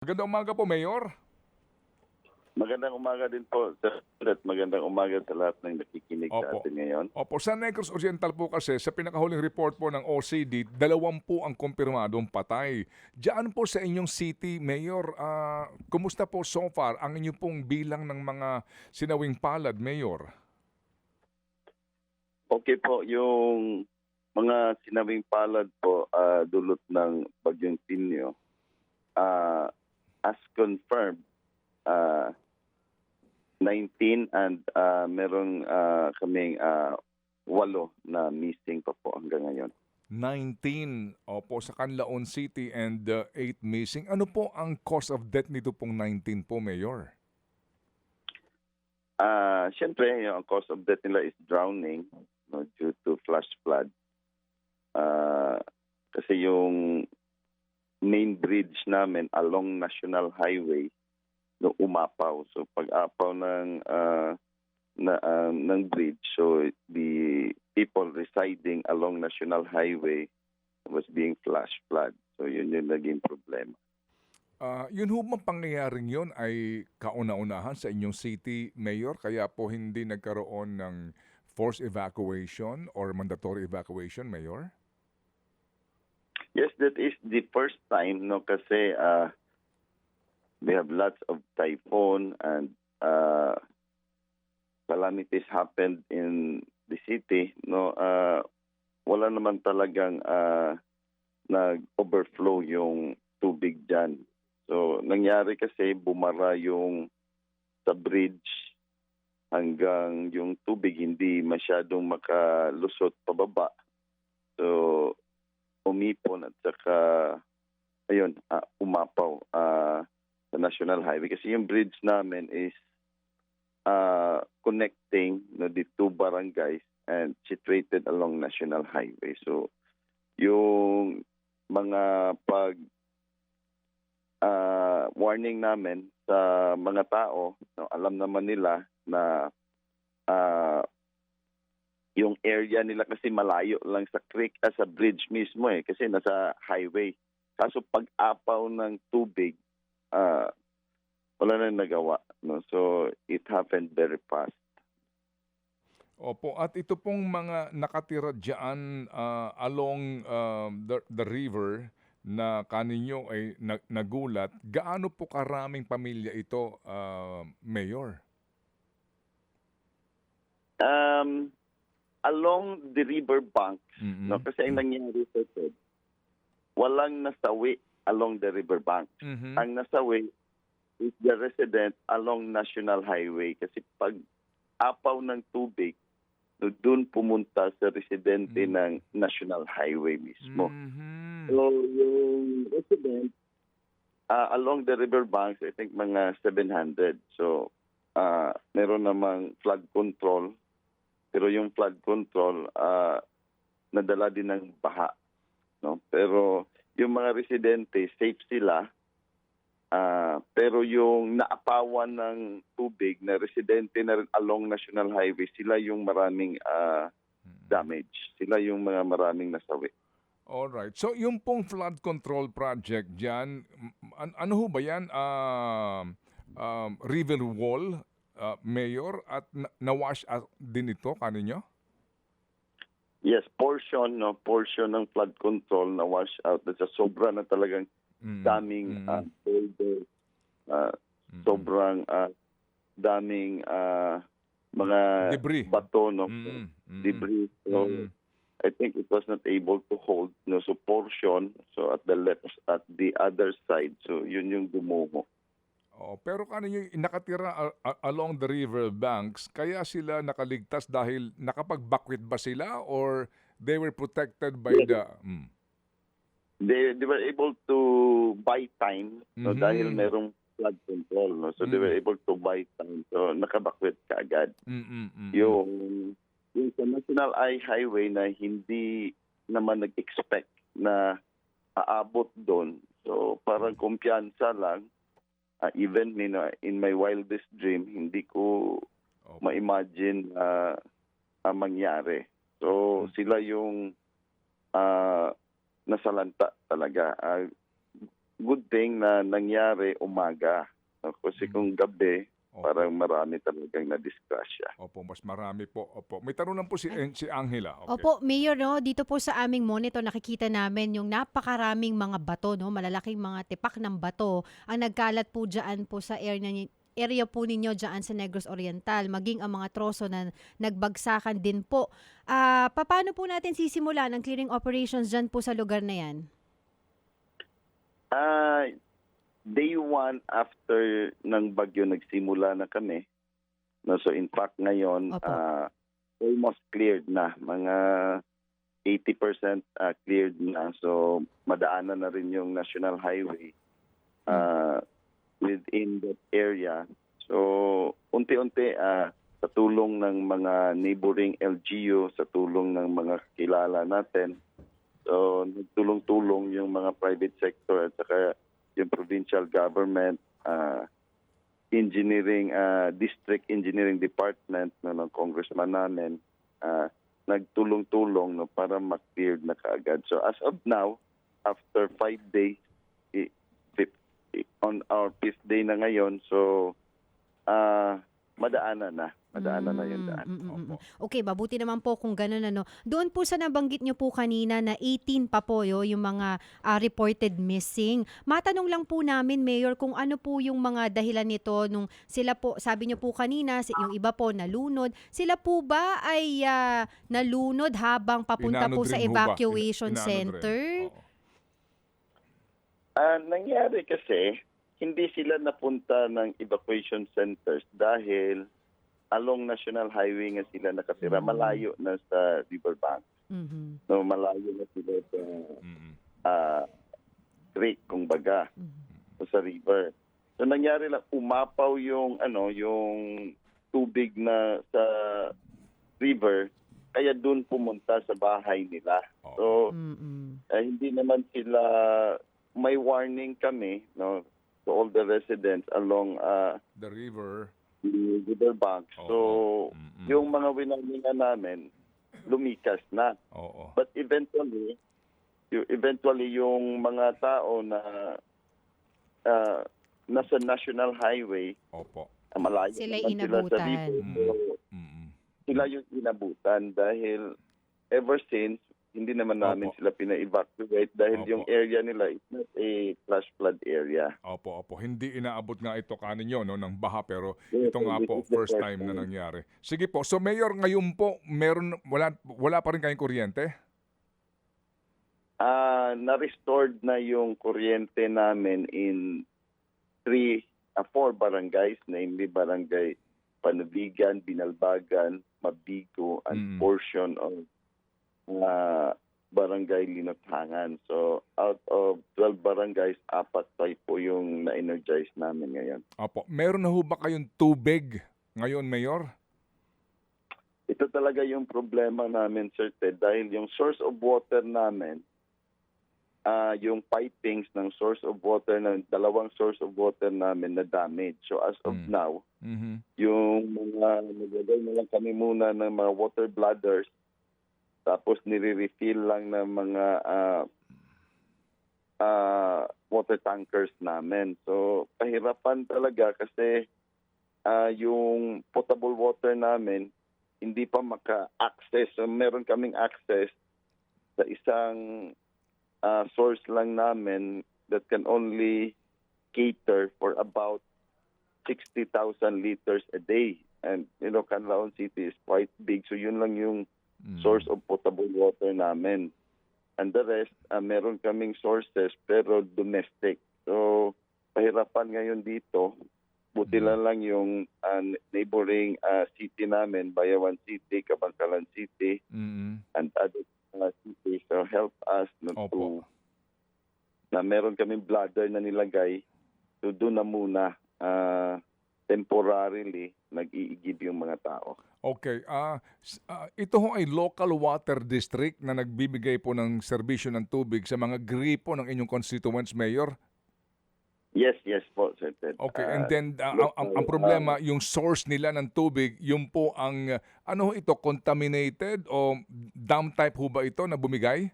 Magandang umaga po, Mayor. Magandang umaga din po, Sir. At magandang umaga sa lahat ng nakikinig sa Opo. atin ngayon. Opo, sa Negros Oriental po kasi, sa pinakahuling report po ng OCD, 20 ang kumpirmadong patay. Diyan po sa inyong city, Mayor, kumusta po so far ang inyong pong bilang ng mga sinawing palad, Mayor? Okay po, yung mga sinabing palad po dulot ng Bagyong Tinyo, ah, as confirmed, ah, 19 and merong kaming 8 na missing pa po hanggang ngayon. 19, opo, sa Canlaon City and 8 missing. Ano po ang cause of death nito pong 19 po, Mayor? Siyempre, yung cause of death nila is drowning, no, due to flash flood. Ah, Kasi yung main bridge namin along National Highway no umapaw. So pag-apaw ng bridge, so the people residing along National Highway was being flash flood. So yun yung naging problema. Yun ho bang pangyayaring yun ay kauna-unahan sa inyong city, Mayor? Kaya po hindi nagkaroon ng forced evacuation or mandatory evacuation, Mayor? Yes, that is the first time, no, kasi we have lots of typhoon and calamities happened in the city, no. Wala naman talagang nag-overflow yung tubig dyan. So nangyari kasi bumara yung sa bridge hanggang yung tubig hindi masyadong makalusot pababa. So umipon at saka ayun, umapaw sa National Highway kasi yung bridge namin is connecting, no, the two barangays and situated along National Highway. So yung mga warning namin sa mga tao, no, alam naman nila na yung area nila kasi malayo lang sa creek, sa bridge mismo kasi nasa highway. Kaso pag-apaw ng tubig, wala na nagawa. No? So it happened very fast. Opo, at ito pong mga nakatira dyan along the river na kaninyo ay nagulat, gaano po karaming pamilya ito, Mayor? Along the river banks, no, Mm-mm. kasi ang nangyari sa Ted, walang nasawi along the river banks. Mhm. Ang nasawi is the resident along National Highway kasi pag apaw ng tubig, no, doon pumunta sa residente ng National Highway mismo. Mhm. So yung resident along the river banks, I think mga 700. So meron namang flood control. Pero yung flood control, nadala din ng baha. No? Pero yung mga residente, safe sila. Pero yung naapawan ng tubig na residente na rin along National Highway, sila yung maraming damage. Sila yung mga maraming nasawi. Alright. So, yung pong flood control project dyan, ano ho ba yan? River wall, Mayor, at na-wash out din ito kaninyo? Yes, portion ng flood control na wash out. Sa sobra na talagang daming boulder, sobrang daming mga Debris. bato, no, Mm. debris. So I think it was not able to hold, no, so portion, so at the left, at the other side, so yun yung gumuho. Oh, pero kaninyo nakatira along the river banks, kaya sila nakaligtas dahil nakapag-bakwit ba sila or they were protected by Yes. the... They were able to buy time, no, dahil merong flood control, no, so they were able to buy time, so nakabakwit kaagad. Yung sa National Highway na hindi naman nag-expect na aabot doon. So parang kumpiyansa lang. Even in my wildest dream, hindi ko ma-imagine na mangyari. So sila yung nasalanta talaga. good thing na nangyari umaga. No? Kasi kung gabi, Opo. parang marami talagang na-disgrasya. Opo, mas marami po. Opo. May tanong lang po si Angela. Okay. Opo, Mayor, no, dito po sa aming monitor nakikita namin yung napakaraming mga bato, no, malalaking mga tipak ng bato ang nagkalat po diyan po sa area po ninyo diyan sa Negros Oriental, maging ang mga troso na nagbagsakan din po. Paano po natin sisimulan ang clearing operations diyan po sa lugar na 'yan? Day 1 after ng bagyo nagsimula na kami. No, so in fact ngayon, Opo. almost cleared na. Mga 80% cleared na. So madaanan na rin yung National Highway within that area. So unti-unti sa tulong ng mga neighboring LGU, sa tulong ng mga kilala natin, so nagtulong-tulong yung mga private sector at saka yung provincial government, district engineering department ng congressman namin, nagtulong-tulong para ma-cleared na kaagad. So as of now, after 5 days, on our 5th day na ngayon, so madaanan na yung daan. Opo. Okay, mabuti naman po kung gano'n ano. Doon po sa nabanggit nyo po kanina na 18 pa po yung mga reported missing. Matanong lang po namin, Mayor, kung ano po yung mga dahilan nito nung sila po, sabi nyo po kanina, yung iba po nalunod. Sila po ba ay nalunod habang papunta po Inanod sa rin ho ba? evacuation Inanod rin. center? Oo. Nangyari kasi, hindi sila napunta ng evacuation centers dahil along National Highway nga sila nakatira. Malayo na sa riverbank. Mhm. No, malayo na sila sa Mm-mm. creek, kung baga, o sa river. So nangyari lang, umapaw yung tubig na sa river, kaya doon pumunta sa bahay nila. So Mm-mm. hindi naman sila, may warning kami, no, to all the residents along The river. the riverbank. So Mm-mm. yung mga winaningan namin, lumikas na. Oo. But eventually yung mga tao na nasa National Highway, Opo. malayo Sila'y naman sila sa inabutan. river. So, Mm-mm. sila yung inabutan dahil ever since, hindi naman namin Opo. sila pina-evacuate dahil Opo. yung area nila is not a flash flood area. Opo. Hindi inaabot nga ito kaninyo ng baha, pero Yes, ito nga this po is the first first time na time. nangyari. Sige po. So Mayor, ngayon po wala pa rin kayong kuryente? Na-restored na yung kuryente namin in 4 barangays, namely Barangay Panubigan, Binalbagan, Mabigo, and portion of Barangay Linothangan. So out of 12 barangays, 4 pa po yung na-energize namin ngayon. Opo. Meron na ho ba kayong tubig ngayon, Mayor? Ito talaga yung problema namin, Sir Ted, dahil yung source of water namin, yung pipings ng source of water, ng dalawang source of water namin na damage. So as of now, Mhm. yung mga naglagay na lang kami muna ng mga water bladders, tapos nire-refill lang ng mga water tankers namin. So kahirapan talaga kasi yung potable water namin hindi pa maka-access. So meron kaming access sa isang source lang namin that can only cater for about 60,000 liters a day. And Canlaon City is quite big. So yun lang yung source of potable water namin. And the rest, meron kaming sources pero domestic. So pahirapan ngayon dito. Buti lang yung neighboring city namin, Bayawan City, Kabangkalan City, Mm-mm. and other cities. So help us Opo. na meron kaming bladder na nilagay. So doon na muna temporarily nag-iigib yung mga tao. Okay. Ito ho ay local water district na nagbibigay po ng serbisyo ng tubig sa mga gripo ng inyong constituents, Mayor? Yes po, Sir Ted. Okay. And then, ang problema, yung source nila ng tubig, yung po ang, ano ho ito, contaminated o dam type ho ba ito na bumigay?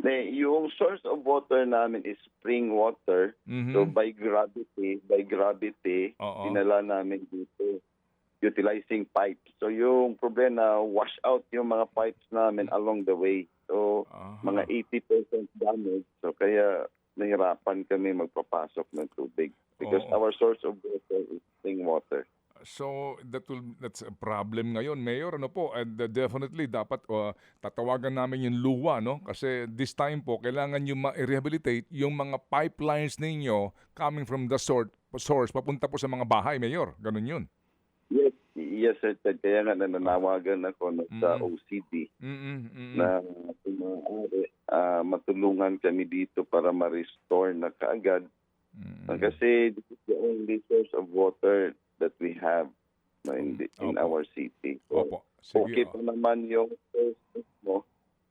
Yung source of water namin is spring water. So Mhm. by gravity, Oo. dinala namin dito utilizing pipes. So yung problema, wash out yung mga pipes namin along the way. So Aha. mga 80% damage. So kaya nahirapan kami magpapasok ng tubig because Oo. our source of water is spring water. So that's a problem ngayon, Mayor, ano po, and definitely dapat tatawagan namin yung luwa, no? Kasi this time po kailangan niyo ma-rehabilitate yung mga pipelines ninyo coming from the source papunta po sa mga bahay, Mayor. Ganun 'yun. Yes, sir. Ted. Kaya nga nananawagan ako sa Mm. OCD Mm. Mm. na kung maaari, matulungan kami dito para ma-restore na kaagad. Mm. Kasi this is the only source of water that we have, no, in Opo. our city. So, Opo. Sige. okay pa naman yung source mo,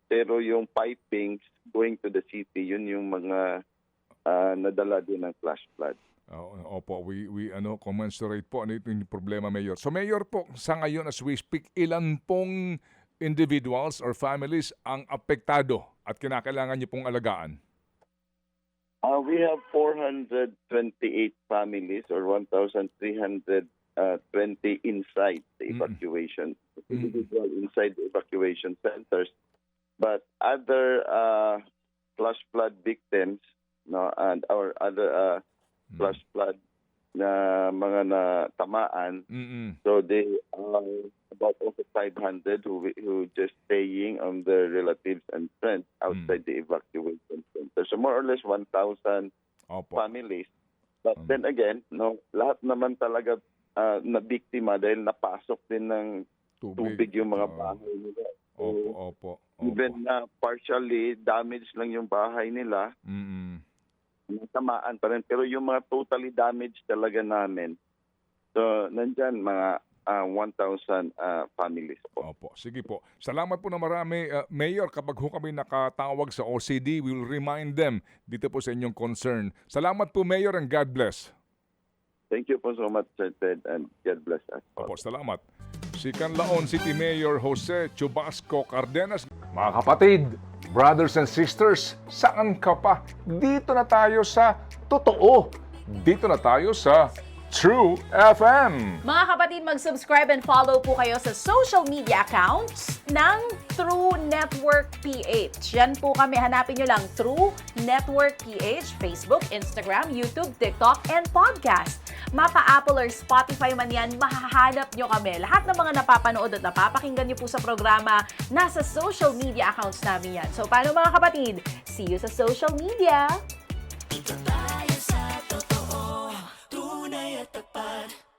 pero yung pipings going to the city, yun yung mga nadala din ng flash flood. Opo, we commensurate po ano yung problema, Mayor. So Mayor po, sa ngayon as we speak, ilan pong individuals or families ang apektado at kinakailangan niyo pong alagaan? We have 428 families or 1,320 inside the evacuation, individual inside the evacuation centers. But other flash flood victims, no, and our other flash flood na mga natamaan, Mm. so they are about also 500 who just staying on their relatives and friends outside the evacuation center. So more or less 1,000 Opo. families. But then again, no, lahat naman talaga na biktima dahil napasok din ng tubig yung mga bahay nila. So, Opo. even na partially damaged lang yung bahay nila, Mm. tamaan pa rin. Pero yung mga totally damaged talaga namin, so nandyan mga 1,000 families po. Opo. Sige po. Salamat po na marami. Mayor, kapag ho kami nakatawag sa OCD, we will remind them dito po sa inyong concern. Salamat po, Mayor, and God bless. Thank you po so much, Sir Ted, and God bless us. Opo, salamat. Si Canlaon City Mayor Jose Chubasco Cardenas. Mga kapatid, brothers and sisters, saan ka pa? Dito na tayo sa totoo. Dito na tayo sa True FM. Mga kapatid, mag-subscribe and follow po kayo sa social media accounts ng True Network PH. Yan po kami. Hanapin nyo lang True Network PH, Facebook, Instagram, YouTube, TikTok, and podcast. Mapa Apple or Spotify man yan, mahahanap nyo kami. Lahat ng mga napapanood at napapakinggan nyo po sa programa, nasa social media accounts namin yan. So, paano mga kapatid? See you sa social media! Dito tayo sa totoo, tunay at tapat.